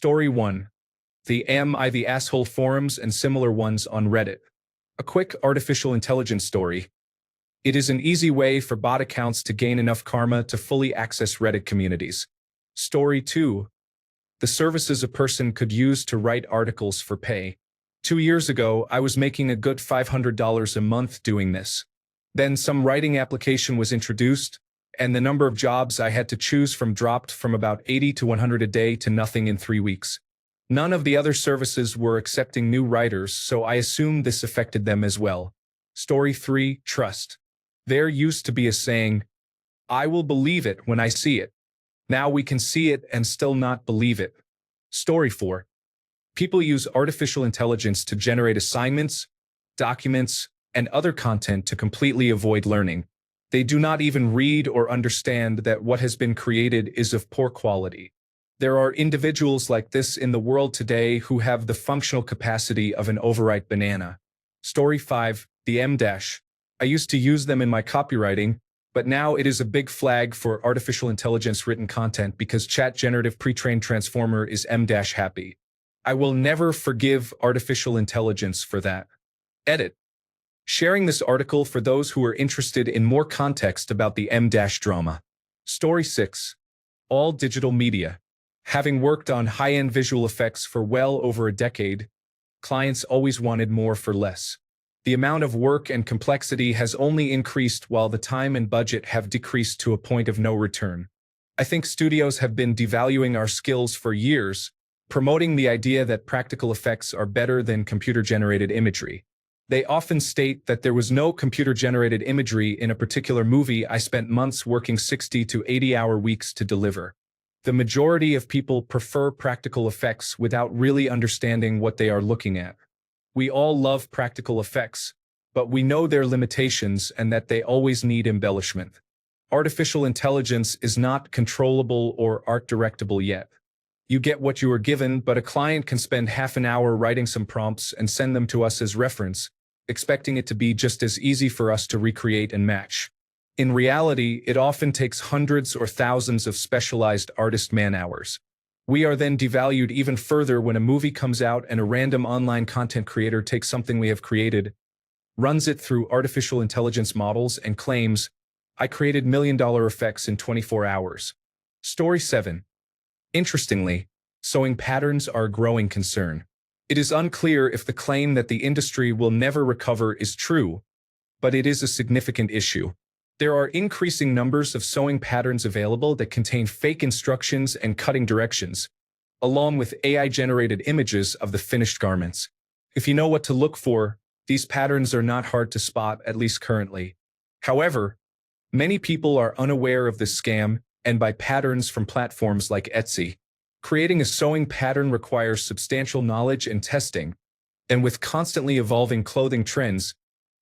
Story 1. The Am I the Asshole forums and similar ones on Reddit. A quick artificial intelligence story. It is an easy way for bot accounts to gain enough karma to fully access Reddit communities. Story 2. The services a person could use to write articles for pay. 2 years ago, I was making a good $500 a month doing this. Then some writing application was introduced, and the number of jobs I had to choose from dropped from about 80 to 100 a day to nothing in 3 weeks. None of the other services were accepting new writers, so I assumed this affected them as well. Story 3. Trust. There used to be a saying, "I will believe it when I see it." Now we can see it and still not believe it. Story 4. People use artificial intelligence to generate assignments, documents, and other content to completely avoid learning. They do not even read or understand that what has been created is of poor quality. There are individuals like this in the world today who have the functional capacity of an overripe banana. Story 5. The M-dash. I used to use them in my copywriting, but now it is a big flag for artificial intelligence written content because Chat Generative Pre-trained Transformer is M-dash happy. I will never forgive artificial intelligence for that. Edit. Sharing this article for those who are interested in more context about the M-dash drama. Story 6. All digital media. Having worked on high-end visual effects for well over a decade, clients always wanted more for less. The amount of work and complexity has only increased while the time and budget have decreased to a point of no return. I think studios have been devaluing our skills for years, promoting the idea that practical effects are better than computer-generated imagery. They often state that there was no computer-generated imagery in a particular movie I spent months working 60 to 80-hour weeks to deliver. The majority of people prefer practical effects without really understanding what they are looking at. We all love practical effects, but we know their limitations and that they always need embellishment. Artificial intelligence is not controllable or art-directable yet. You get what you are given, but a client can spend half an hour writing some prompts and send them to us as reference, expecting it to be just as easy for us to recreate and match. In reality, it often takes hundreds or thousands of specialized artist man-hours. We are then devalued even further when a movie comes out and a random online content creator takes something we have created, runs it through artificial intelligence models, and claims, "I created million-dollar effects in 24 hours. Story 7. Interestingly, sewing patterns are a growing concern. It is unclear if the claim that the industry will never recover is true, but it is a significant issue. There are increasing numbers of sewing patterns available that contain fake instructions and cutting directions, along with AI-generated images of the finished garments. If you know what to look for, these patterns are not hard to spot, at least currently. However, many people are unaware of this scam and buy patterns from platforms like Etsy. Creating a sewing pattern requires substantial knowledge and testing, and with constantly evolving clothing trends,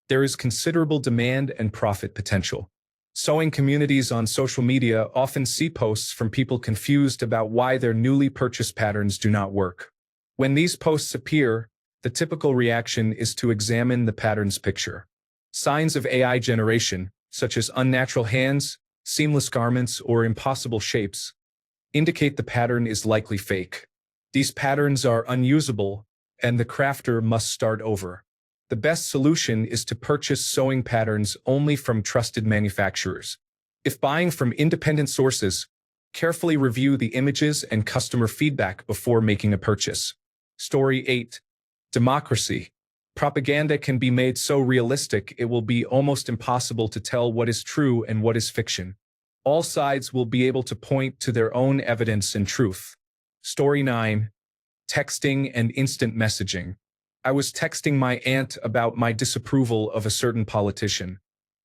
there is considerable demand and profit potential. Sewing communities on social media often see posts from people confused about why their newly purchased patterns do not work. When these posts appear, the typical reaction is to examine the pattern's picture. Signs of AI generation, such as unnatural hands, seamless garments, or impossible shapes, indicate the pattern is likely fake. These patterns are unusable, and the crafter must start over. The best solution is to purchase sewing patterns only from trusted manufacturers. If buying from independent sources, carefully review the images and customer feedback before making a purchase. Story 8. Democracy. Propaganda can be made so realistic it will be almost impossible to tell what is true and what is fiction. All sides will be able to point to their own evidence and truth. Story 9. Texting and instant messaging. I was texting my aunt about my disapproval of a certain politician.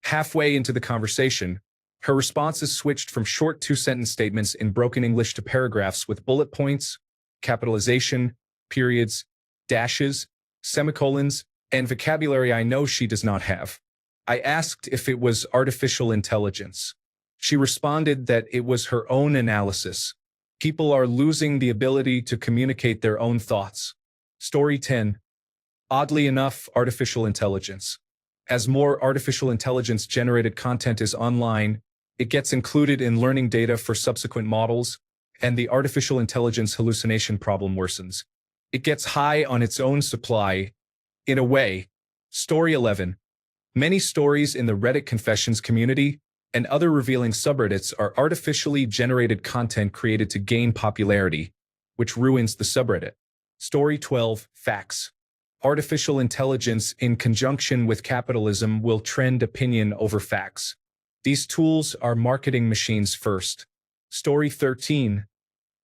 Halfway into the conversation, her responses switched from short two-sentence statements in broken English to paragraphs with bullet points, capitalization, periods, dashes, semicolons, and vocabulary I know she does not have. I asked if it was artificial intelligence. She responded that it was her own analysis. People are losing the ability to communicate their own thoughts. Story 10. Oddly enough, artificial intelligence. As more artificial intelligence-generated content is online, it gets included in learning data for subsequent models, and the artificial intelligence hallucination problem worsens. It gets high on its own supply, in a way. Story 11. Many stories in the Reddit confessions community and other revealing subreddits are artificially generated content created to gain popularity, which ruins the subreddit. Story 12. Facts. Artificial intelligence in conjunction with capitalism will trend opinion over facts. These tools are marketing machines first. Story 13.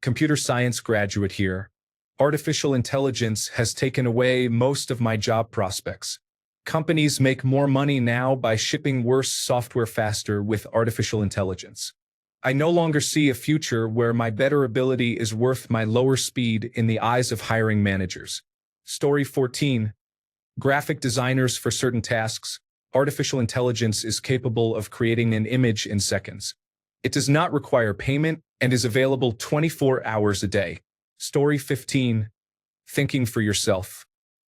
Computer science graduate here. Artificial intelligence has taken away most of my job prospects. Companies make more money now by shipping worse software faster with artificial intelligence. I no longer see a future where my better ability is worth my lower speed in the eyes of hiring managers. Story 14. Graphic designers for certain tasks. Artificial intelligence is capable of creating an image in seconds. It does not require payment and is available 24 hours a day. Story 15. Thinking for yourself.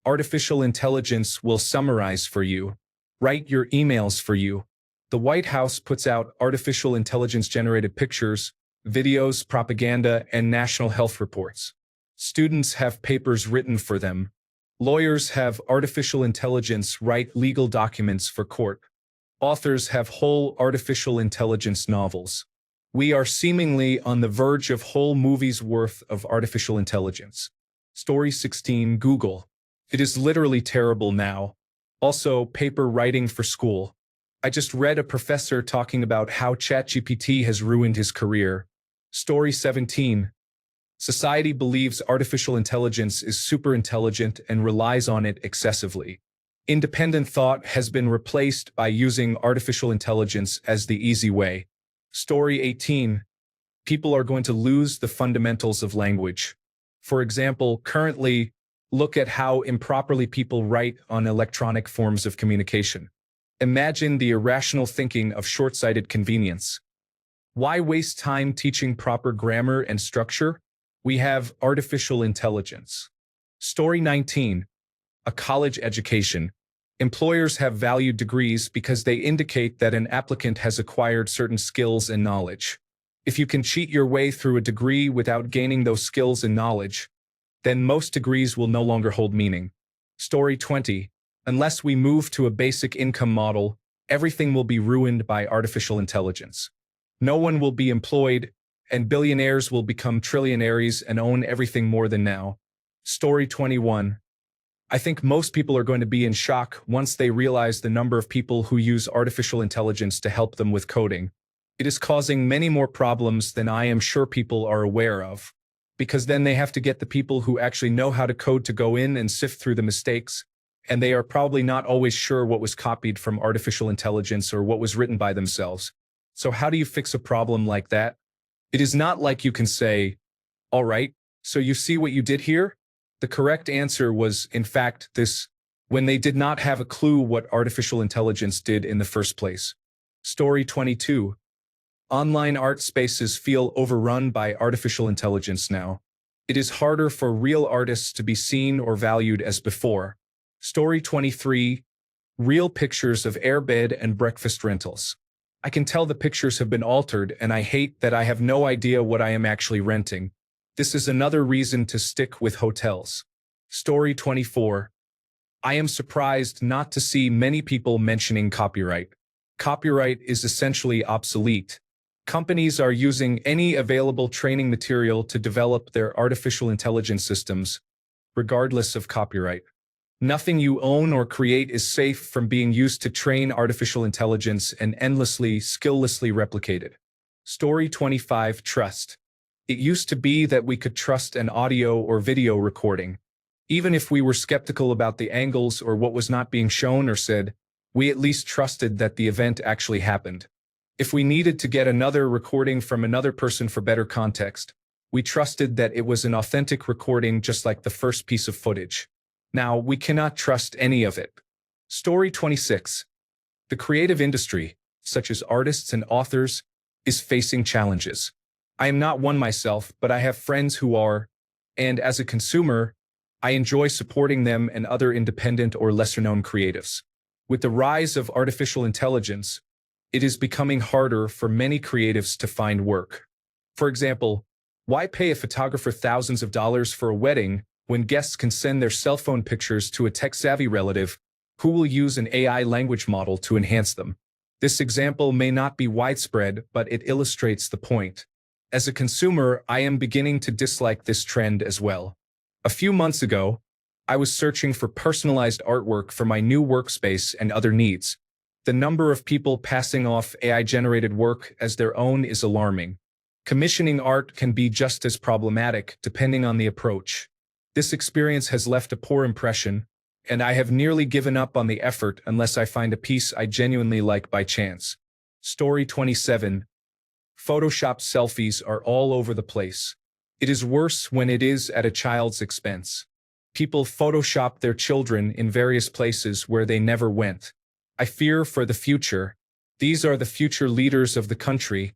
Artificial intelligence will summarize for you, write your emails for you. The White House puts out artificial intelligence-generated pictures, videos, propaganda, and national health reports. Students have papers written for them. Lawyers have artificial intelligence write legal documents for court. Authors have whole artificial intelligence novels. We are seemingly on the verge of whole movies' worth of artificial intelligence. Story 16. Google. It is literally terrible now. Also, paper writing for school. I just read a professor talking about how ChatGPT has ruined his career. Story 17. Society believes artificial intelligence is super intelligent and relies on it excessively. Independent thought has been replaced by using artificial intelligence as the easy way. Story 18. People are going to lose the fundamentals of language. For example, currently, look at how improperly people write on electronic forms of communication. Imagine the irrational thinking of short-sighted convenience. Why waste time teaching proper grammar and structure? We have artificial intelligence. Story 19. A college education. Employers have valued degrees because they indicate that an applicant has acquired certain skills and knowledge. If you can cheat your way through a degree without gaining those skills and knowledge, then most degrees will no longer hold meaning. Story 20. Unless we move to a basic income model, everything will be ruined by artificial intelligence. No one will be employed, and billionaires will become trillionaires and own everything more than now. Story 21. I think most people are going to be in shock once they realize the number of people who use artificial intelligence to help them with coding. It is causing many more problems than I am sure people are aware of, because then they have to get the people who actually know how to code to go in and sift through the mistakes, and they are probably not always sure what was copied from artificial intelligence or what was written by themselves. So how do you fix a problem like that? It is not like you can say, all right, so you see what you did here? The correct answer was, in fact, this, when they did not have a clue what artificial intelligence did in the first place. Story 22. Online art spaces feel overrun by artificial intelligence now. It is harder for real artists to be seen or valued as before. Story 23. Real pictures of airbed and breakfast rentals. I can tell the pictures have been altered, and I hate that I have no idea what I am actually renting. This is another reason to stick with hotels. Story 24. I am surprised not to see many people mentioning copyright. Copyright is essentially obsolete. Companies are using any available training material to develop their artificial intelligence systems, regardless of copyright. Nothing you own or create is safe from being used to train artificial intelligence and endlessly, skilllessly replicated. Story 25. Trust. It used to be that we could trust an audio or video recording. Even if we were skeptical about the angles or what was not being shown or said, we at least trusted that the event actually happened. If we needed to get another recording from another person for better context, we trusted that it was an authentic recording just like the first piece of footage. Now, we cannot trust any of it. Story 26. The creative industry, such as artists and authors, is facing challenges. I am not one myself, but I have friends who are, and as a consumer, I enjoy supporting them and other independent or lesser-known creatives. With the rise of artificial intelligence, it is becoming harder for many creatives to find work. For example, Why pay a photographer thousands of dollars for a wedding when guests can send their cell phone pictures to a tech-savvy relative who will use an AI language model to enhance them? This example may not be widespread, but it illustrates the point. As a consumer, I am beginning to dislike this trend as well. A few months ago, I was searching for personalized artwork for my new workspace and other needs. The number of people passing off AI-generated work as their own is alarming. Commissioning art can be just as problematic depending on the approach. This experience has left a poor impression, and I have nearly given up on the effort unless I find a piece I genuinely like by chance. Story 27. Photoshopped selfies are all over the place. It is worse when it is at a child's expense. People Photoshop their children in various places where they never went. I fear for the future. These are the future leaders of the country,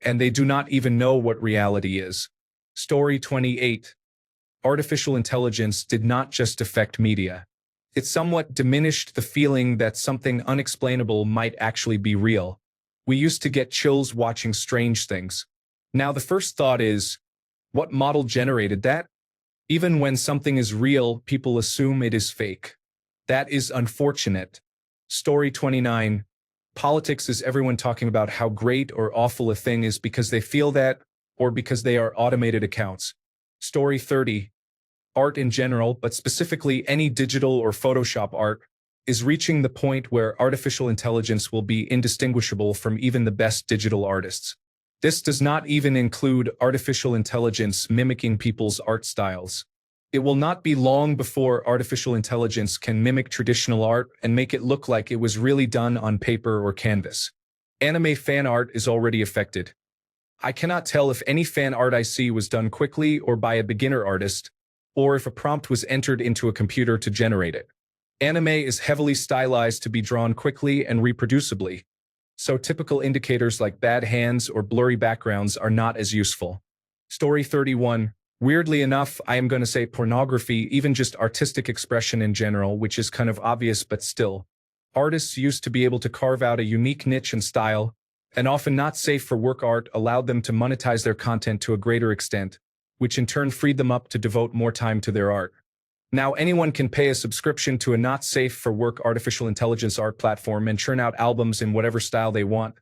and they do not even know what reality is. Story 28. Artificial intelligence did not just affect media. It somewhat diminished the feeling that something unexplainable might actually be real. We used to get chills watching strange things. Now the first thought is, what model generated that? Even when something is real, people assume it is fake. That is unfortunate. Story 29. Politics is everyone talking about how great or awful a thing is because they feel that, or because they are automated accounts. Story 30. Art in general, but specifically any digital or Photoshop art, is reaching the point where artificial intelligence will be indistinguishable from even the best digital artists. This does not even include artificial intelligence mimicking people's art styles. It will not be long before artificial intelligence can mimic traditional art and make it look like it was really done on paper or canvas. Anime fan art is already affected. I cannot tell if any fan art I see was done quickly or by a beginner artist, or if a prompt was entered into a computer to generate it. Anime is heavily stylized to be drawn quickly and reproducibly, so typical indicators like bad hands or blurry backgrounds are not as useful. Story 31. Weirdly enough, I am going to say pornography, even just artistic expression in general, which is kind of obvious but still. Artists used to be able to carve out a unique niche and style, and often not safe for work art allowed them to monetize their content to a greater extent, which in turn freed them up to devote more time to their art. Now anyone can pay a subscription to a not safe for work artificial intelligence art platform and churn out albums in whatever style they want,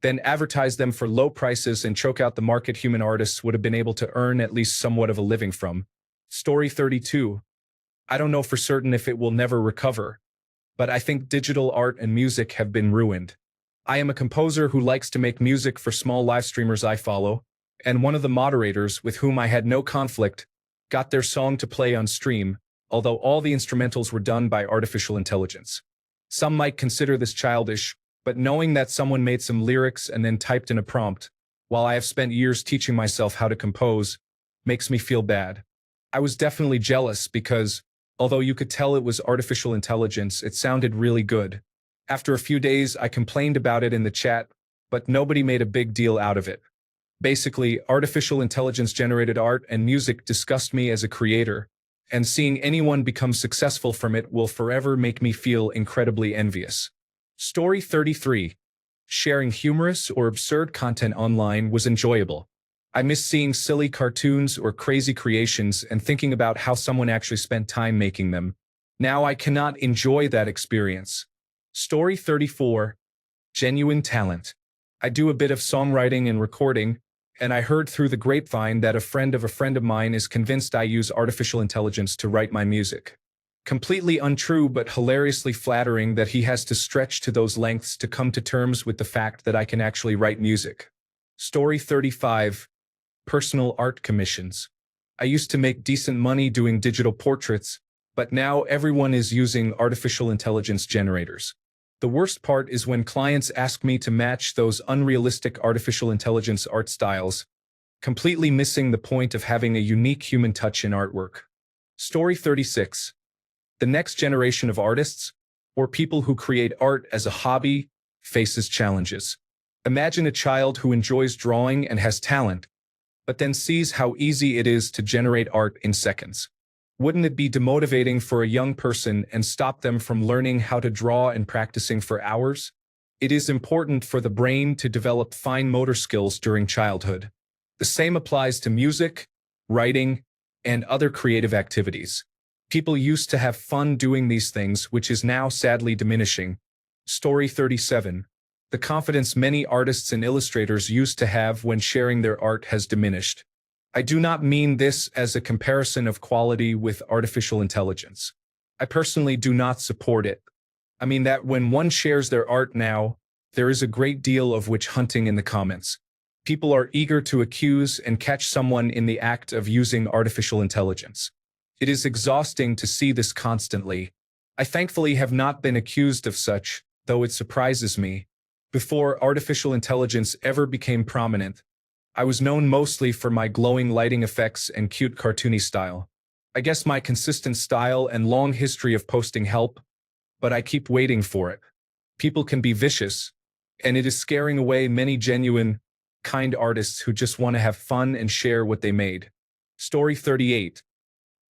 then advertise them for low prices and choke out the market human artists would have been able to earn at least somewhat of a living from. Story 32. I don't know for certain if it will never recover, but I think digital art and music have been ruined. I am a composer who likes to make music for small live streamers I follow, and one of the moderators, with whom I had no conflict, got their song to play on stream, although all the instrumentals were done by artificial intelligence. Some might consider this childish, but knowing that someone made some lyrics and then typed in a prompt, while I have spent years teaching myself how to compose, makes me feel bad. I was definitely jealous because, although you could tell it was artificial intelligence, it sounded really good. After a few days, I complained about it in the chat, but nobody made a big deal out of it. Basically, artificial intelligence-generated art and music disgust me as a creator, and seeing anyone become successful from it will forever make me feel incredibly envious. Story 33. Sharing humorous or absurd content online was enjoyable. I miss seeing silly cartoons or crazy creations and thinking about how someone actually spent time making them. Now I cannot enjoy that experience. Story 34. Genuine talent. I do a bit of songwriting and recording, and I heard through the grapevine that a friend of mine is convinced I use artificial intelligence to write my music. Completely untrue but hilariously flattering that he has to stretch to those lengths to come to terms with the fact that I can actually write music. Story 35. Personal art commissions. I used to make decent money doing digital portraits, but now everyone is using artificial intelligence generators. The worst part is when clients ask me to match those unrealistic artificial intelligence art styles, completely missing the point of having a unique human touch in artwork. Story 36. The next generation of artists, or people who create art as a hobby, faces challenges. Imagine a child who enjoys drawing and has talent, but then sees how easy it is to generate art in seconds. Wouldn't it be demotivating for a young person and stop them from learning how to draw and practicing for hours? It is important for the brain to develop fine motor skills during childhood. The same applies to music, writing, and other creative activities. People used to have fun doing these things, which is now sadly diminishing. Story 37. The confidence many artists and illustrators used to have when sharing their art has diminished. I do not mean this as a comparison of quality with artificial intelligence. I personally do not support it. I mean that when one shares their art now, there is a great deal of witch hunting in the comments. People are eager to accuse and catch someone in the act of using artificial intelligence. It is exhausting to see this constantly. I thankfully have not been accused of such, though it surprises me. Before artificial intelligence ever became prominent, I was known mostly for my glowing lighting effects and cute cartoony style. I guess my consistent style and long history of posting help, but I keep waiting for it. People can be vicious, and it is scaring away many genuine, kind artists who just want to have fun and share what they made. Story 38.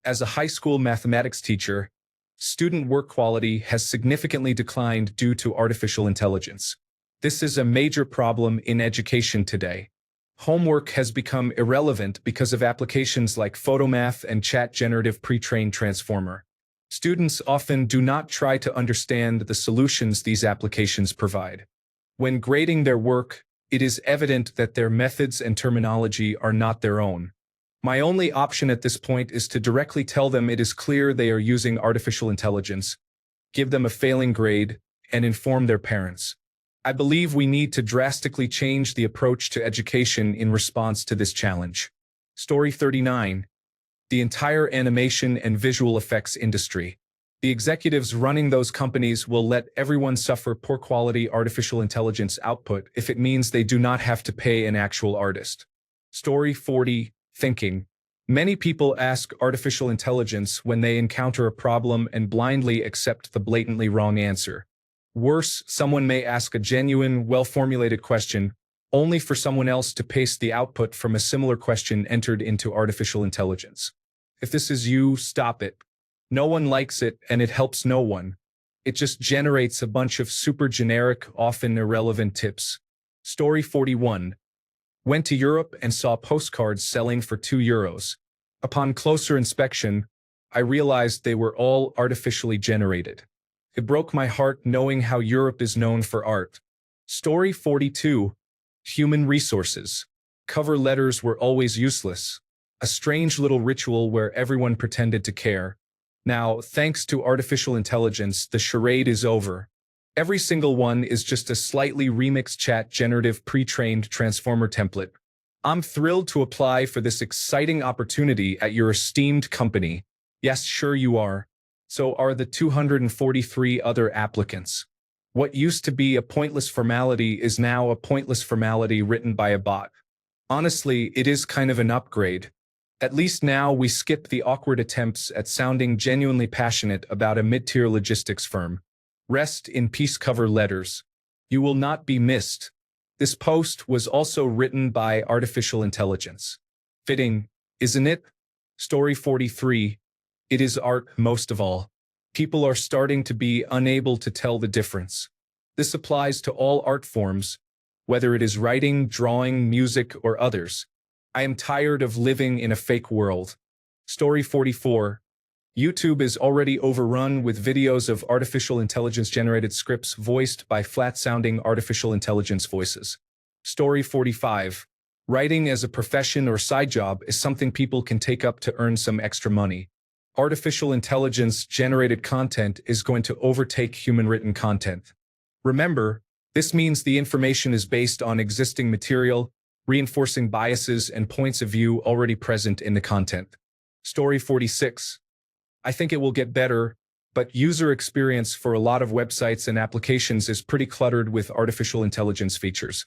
As a high school mathematics teacher, student work quality has significantly declined due to artificial intelligence. This is a major problem in education today. Homework has become irrelevant because of applications like Photomath and Chat Generative Pre-trained Transformer. Students often do not try to understand the solutions these applications provide. When grading their work, it is evident that their methods and terminology are not their own. My only option at this point is to directly tell them it is clear they are using artificial intelligence, give them a failing grade, and inform their parents. I believe we need to drastically change the approach to education in response to this challenge. Story 39. The entire animation and visual effects industry. The executives running those companies will let everyone suffer poor quality artificial intelligence output if it means they do not have to pay an actual artist. Story 40. Thinking. Many people ask artificial intelligence when they encounter a problem and blindly accept the blatantly wrong answer. Worse, someone may ask a genuine, well-formulated question, only for someone else to paste the output from a similar question entered into artificial intelligence. If this is you, stop it. No one likes it, and it helps no one. It just generates a bunch of super generic, often irrelevant tips. Story 41. Went to Europe and saw postcards selling for €2. Upon closer inspection, I realized they were all artificially generated. It broke my heart knowing how Europe is known for art. Story 42. Human resources. Cover letters were always useless. A strange little ritual where everyone pretended to care. Now, thanks to artificial intelligence, the charade is over. Every single one is just a slightly remixed Chat Generative Pre-trained Transformer template. I'm thrilled to apply for this exciting opportunity at your esteemed company. Yes, sure you are. So are the 243 other applicants. What used to be a pointless formality is now a pointless formality written by a bot. Honestly, it is kind of an upgrade. At least now we skip the awkward attempts at sounding genuinely passionate about a mid-tier logistics firm. Rest in peace cover letters. You will not be missed. This post was also written by artificial intelligence. Fitting, isn't it? Story 43. It is art most of all. People are starting to be unable to tell the difference. This applies to all art forms, whether it is writing, drawing, music, or others. I am tired of living in a fake world. Story 44. YouTube is already overrun with videos of artificial intelligence-generated scripts voiced by flat-sounding artificial intelligence voices. Story 45. Writing as a profession or side job is something people can take up to earn some extra money. Artificial intelligence-generated content is going to overtake human-written content. Remember, this means the information is based on existing material, reinforcing biases and points of view already present in the content. Story 46. I think it will get better, but user experience for a lot of websites and applications is pretty cluttered with artificial intelligence features.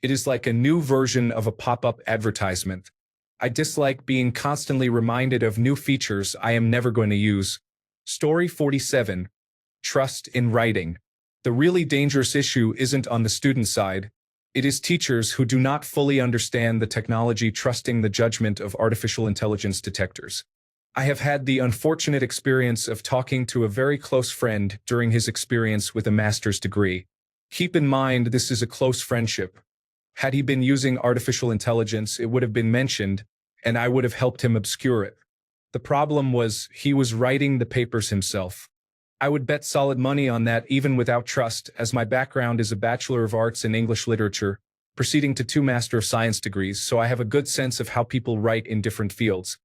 It is like a new version of a pop-up advertisement. I dislike being constantly reminded of new features I am never going to use. Story 47. Trust in writing. The really dangerous issue isn't on the student side. It is teachers who do not fully understand the technology trusting the judgment of artificial intelligence detectors. I have had the unfortunate experience of talking to a very close friend during his experience with a master's degree. Keep in mind this is a close friendship. Had he been using artificial intelligence, it would have been mentioned, and I would have helped him obscure it. The problem was he was writing the papers himself. I would bet solid money on that even without trust, as my background is a Bachelor of Arts in English Literature, proceeding to 2 Master of Science degrees, so I have a good sense of how people write in different fields.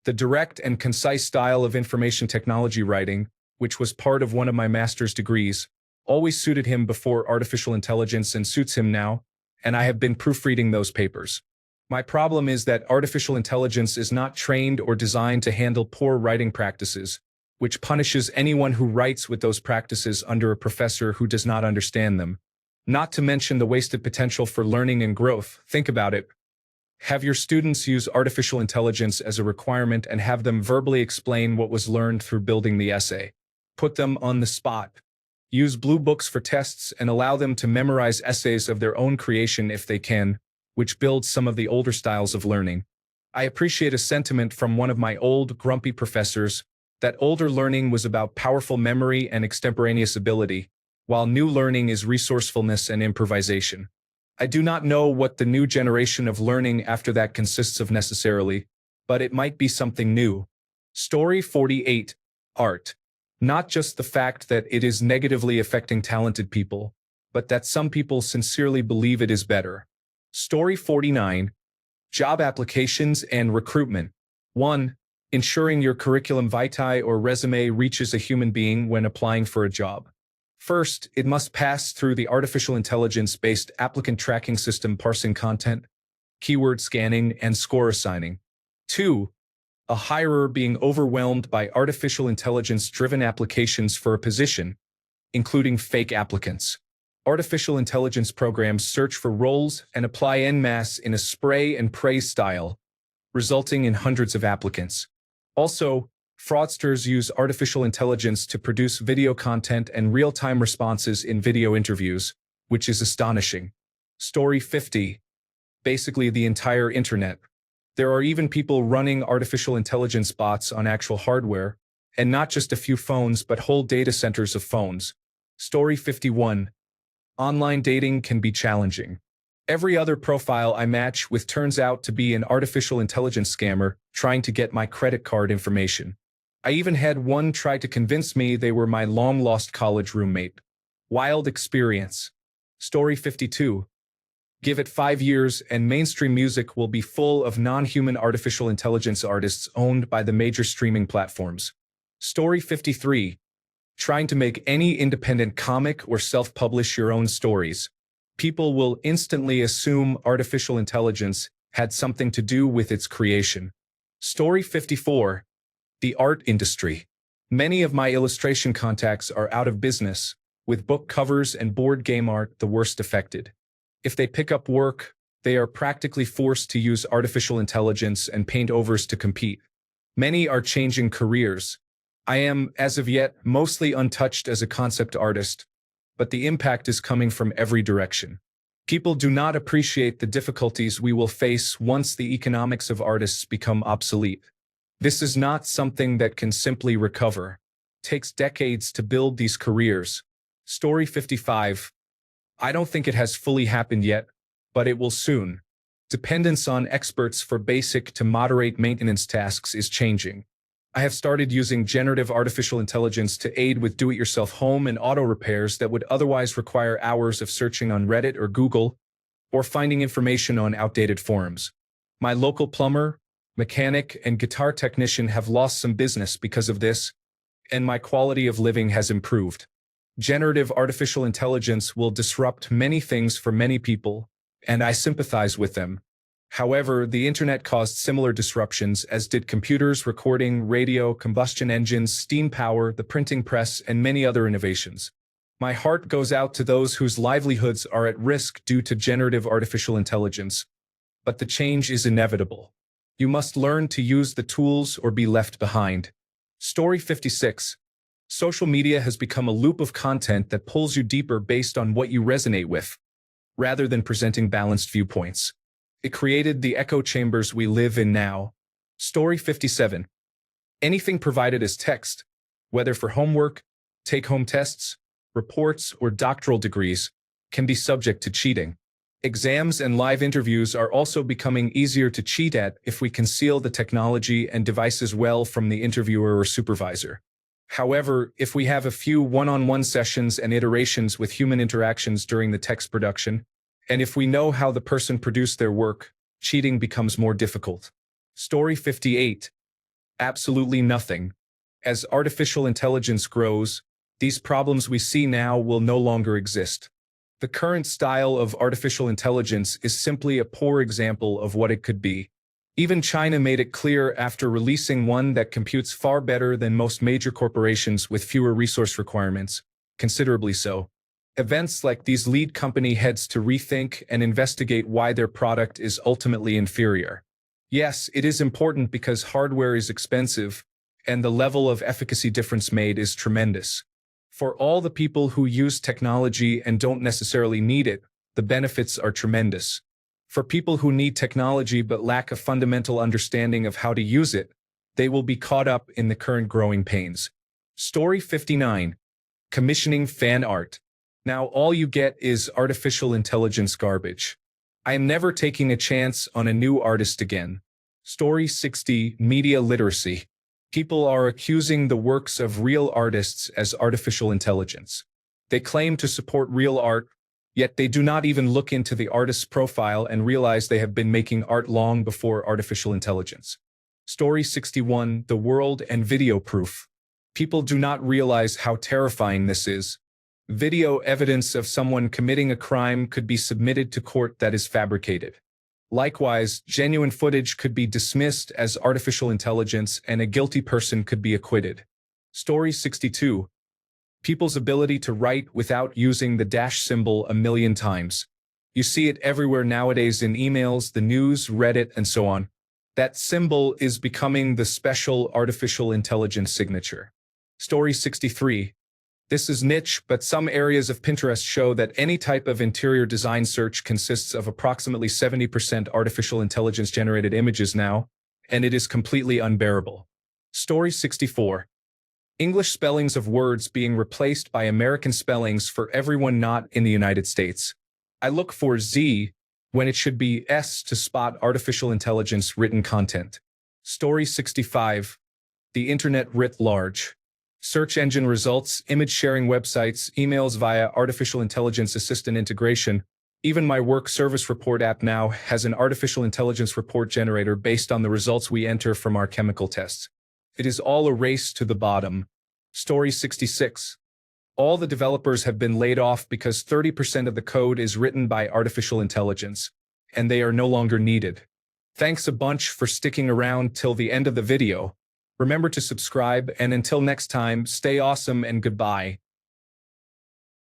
The direct and concise style of information technology writing, which was part of one of my master's degrees, always suited him before artificial intelligence and suits him now, and I have been proofreading those papers. My problem is that artificial intelligence is not trained or designed to handle poor writing practices, which punishes anyone who writes with those practices under a professor who does not understand them. Not to mention the wasted potential for learning and growth. Think about it. Have your students use artificial intelligence as a requirement and have them verbally explain what was learned through building the essay. Put them on the spot. Use blue books for tests and allow them to memorize essays of their own creation if they can, which builds some of the older styles of learning. I appreciate a sentiment from one of my old, grumpy professors that older learning was about powerful memory and extemporaneous ability, while new learning is resourcefulness and improvisation. I do not know what the new generation of learning after that consists of necessarily, but it might be something new. Story 48. Art. Not just the fact that it is negatively affecting talented people, but that some people sincerely believe it is better. Story 49. Job applications and recruitment. 1. Ensuring your curriculum vitae or resume reaches a human being when applying for a job. First, it must pass through the artificial intelligence-based applicant tracking system parsing content, keyword scanning, and score assigning. 2. A hirer being overwhelmed by artificial intelligence-driven applications for a position, including fake applicants. Artificial intelligence programs search for roles and apply en masse in a spray and pray style, resulting in hundreds of applicants. Also, fraudsters use artificial intelligence to produce video content and real-time responses in video interviews, which is astonishing. Story 50. Basically the entire internet. There are even people running artificial intelligence bots on actual hardware, and not just a few phones but whole data centers of phones. Story 51. Online dating can be challenging. Every other profile I match with turns out to be an artificial intelligence scammer trying to get my credit card information. I even had one try to convince me they were my long-lost college roommate. Wild experience. Story 52. Give it 5 years and mainstream music will be full of non-human artificial intelligence artists owned by the major streaming platforms. Story 53. Trying to make any independent comic or self-publish your own stories. People will instantly assume artificial intelligence had something to do with its creation. Story 54. The art industry. Many of my illustration contacts are out of business, with book covers and board game art the worst affected. If they pick up work, they are practically forced to use artificial intelligence and paint overs to compete. Many are changing careers. I am, as of yet, mostly untouched as a concept artist, but the impact is coming from every direction. People do not appreciate the difficulties we will face once the economics of artists become obsolete. This is not something that can simply recover. It takes decades to build these careers. Story 55. I don't think it has fully happened yet, but it will soon. Dependence on experts for basic to moderate maintenance tasks is changing. I have started using generative artificial intelligence to aid with do-it-yourself home and auto repairs that would otherwise require hours of searching on Reddit or Google, or finding information on outdated forums. My local plumber, mechanic, and guitar technician have lost some business because of this, and my quality of living has improved. Generative artificial intelligence will disrupt many things for many people, and I sympathize with them. However, the internet caused similar disruptions as did computers, recording, radio, combustion engines, steam power, the printing press, and many other innovations. My heart goes out to those whose livelihoods are at risk due to generative artificial intelligence. But the change is inevitable. You must learn to use the tools or be left behind. Story 56. Social media has become a loop of content that pulls you deeper based on what you resonate with, rather than presenting balanced viewpoints. It created the echo chambers we live in now. Story 57. Anything provided as text, whether for homework, take-home tests, reports, or doctoral degrees, can be subject to cheating. Exams and live interviews are also becoming easier to cheat at if we conceal the technology and devices well from the interviewer or supervisor. However, if we have a few one-on-one sessions and iterations with human interactions during the text production, and if we know how the person produced their work, cheating becomes more difficult. Story 58. Absolutely nothing. As artificial intelligence grows, these problems we see now will no longer exist. The current style of artificial intelligence is simply a poor example of what it could be. Even China made it clear after releasing one that computes far better than most major corporations with fewer resource requirements, considerably so. Events like these lead company heads to rethink and investigate why their product is ultimately inferior. Yes, it is important because hardware is expensive, and the level of efficacy difference made is tremendous. For all the people who use technology and don't necessarily need it, the benefits are tremendous. For people who need technology but lack a fundamental understanding of how to use it, they will be caught up in the current growing pains. Story 59. Commissioning fan art. Now all you get is artificial intelligence garbage. I am never taking a chance on a new artist again. Story 60. Media literacy. People are accusing the works of real artists as artificial intelligence. They claim to support real art, yet they do not even look into the artist's profile and realize they have been making art long before artificial intelligence. Story 61. The world and video proof. People do not realize how terrifying this is. Video evidence of someone committing a crime could be submitted to court that is fabricated. Likewise, genuine footage could be dismissed as artificial intelligence and a guilty person could be acquitted. Story 62. People's ability to write without using the dash symbol a million times. You see it everywhere nowadays in emails, the news, Reddit, and so on. That symbol is becoming the special artificial intelligence signature. Story 63. This is niche, but some areas of Pinterest show that any type of interior design search consists of approximately 70% artificial intelligence generated images now, and it is completely unbearable. Story 64. English spellings of words being replaced by American spellings for everyone not in the United States. I look for Z when it should be S to spot artificial intelligence written content. Story 65. The Internet writ large. Search engine results, image sharing websites, emails via artificial intelligence assistant integration. Even my work service report app now has an artificial intelligence report generator based on the results we enter from our chemical tests. It is all a race to the bottom. Story 66. All the developers have been laid off because 30% of the code is written by artificial intelligence, and they are no longer needed. Thanks a bunch for sticking around till the end of the video. Remember to subscribe, and until next time, stay awesome and goodbye.